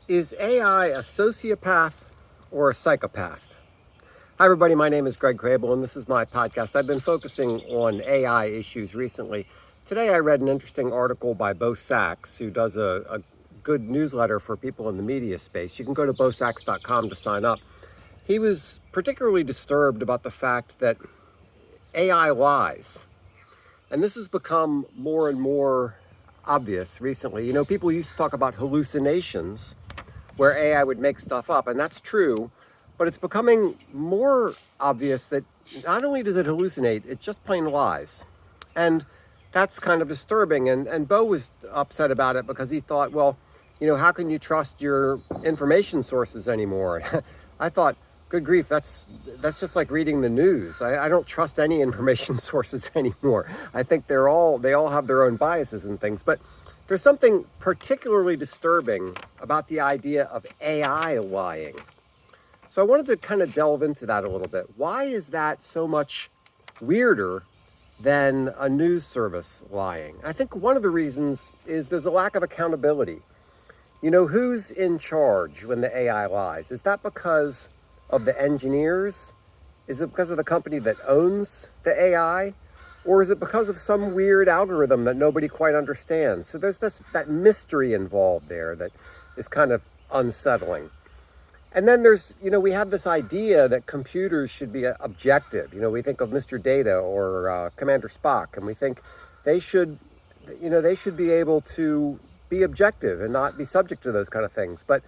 Is AI a sociopath or a psychopath? Hi, everybody. My name is Greg Crable, and this is my podcast. I've been focusing on AI issues recently. Today, I read an interesting article by Bo Sachs, who does a good newsletter for people in the media space. You can go to bosachs.com to sign up. He was particularly disturbed about the fact that AI lies. And this has become more and more obvious recently. You know, people used to talk about hallucinations, where AI would make stuff up, and that's true, but it's becoming more obvious that not only does it hallucinate, it just plain lies. And that's kind of disturbing, and Bo was upset about it because he thought, well, you know, how can you trust your information sources anymore? I thought, good grief, that's just like reading the news. I don't trust any information sources anymore. I think they all have their own biases and things, but there's something particularly disturbing about the idea of AI lying. So I wanted to kind of delve into that a little bit. Why is that so much weirder than a news service lying? I think one of the reasons is there's a lack of accountability. You know, who's in charge when the AI lies? Is that because of the engineers? Is it because of the company that owns the AI? Or is it because of some weird algorithm that nobody quite understands? So there's that mystery involved there that is kind of unsettling. And then there's, you know, we have this idea that computers should be objective. You know, we think of Mr. Data or Commander Spock, and we think they should be able to be objective and not be subject to those kind of things. But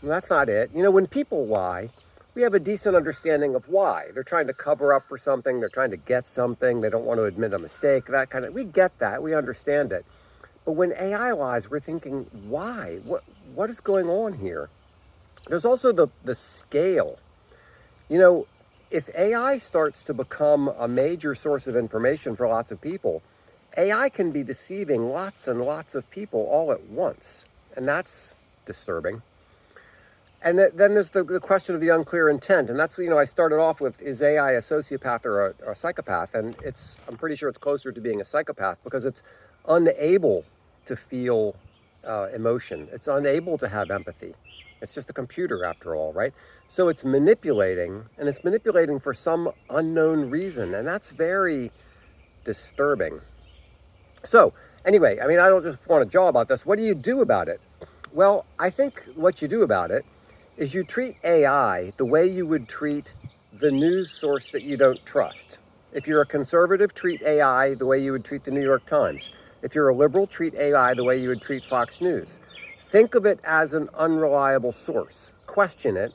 that's not it. You know, when people lie, we have a decent understanding of why. They're trying to cover up for something. They're trying to get something. They don't want to admit a mistake. We get that. We understand it. But when AI lies, we're thinking, why? What is going on here? There's also the scale. You know, if AI starts to become a major source of information for lots of people, AI can be deceiving lots and lots of people all at once. And that's disturbing. And then there's the question of the unclear intent. And that's what, you know, I started off with, is AI a sociopath or a psychopath? And I'm pretty sure it's closer to being a psychopath because it's unable to feel emotion. It's unable to have empathy. It's just a computer after all, right? So it's manipulating, and it's manipulating for some unknown reason. And that's very disturbing. So anyway, I mean, I don't just want to jaw about this. What do you do about it? Well, I think what you do about it is you treat AI the way you would treat the news source that you don't trust. If you're a conservative, treat AI the way you would treat the New York Times. If you're a liberal, treat AI the way you would treat Fox News. Think of it as an unreliable source. Question it.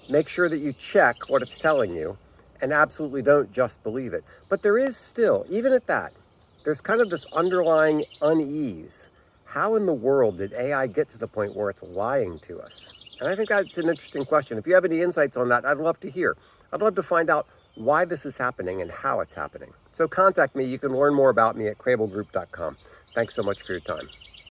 Make sure that you check what it's telling you, and absolutely don't just believe it. But there is still, even at that, there's kind of this underlying unease. How in the world did AI get to the point where it's lying to us? And I think that's an interesting question. If you have any insights on that, I'd love to hear. I'd love to find out why this is happening and how it's happening. So contact me. You can learn more about me at crablegroup.com. Thanks so much for your time.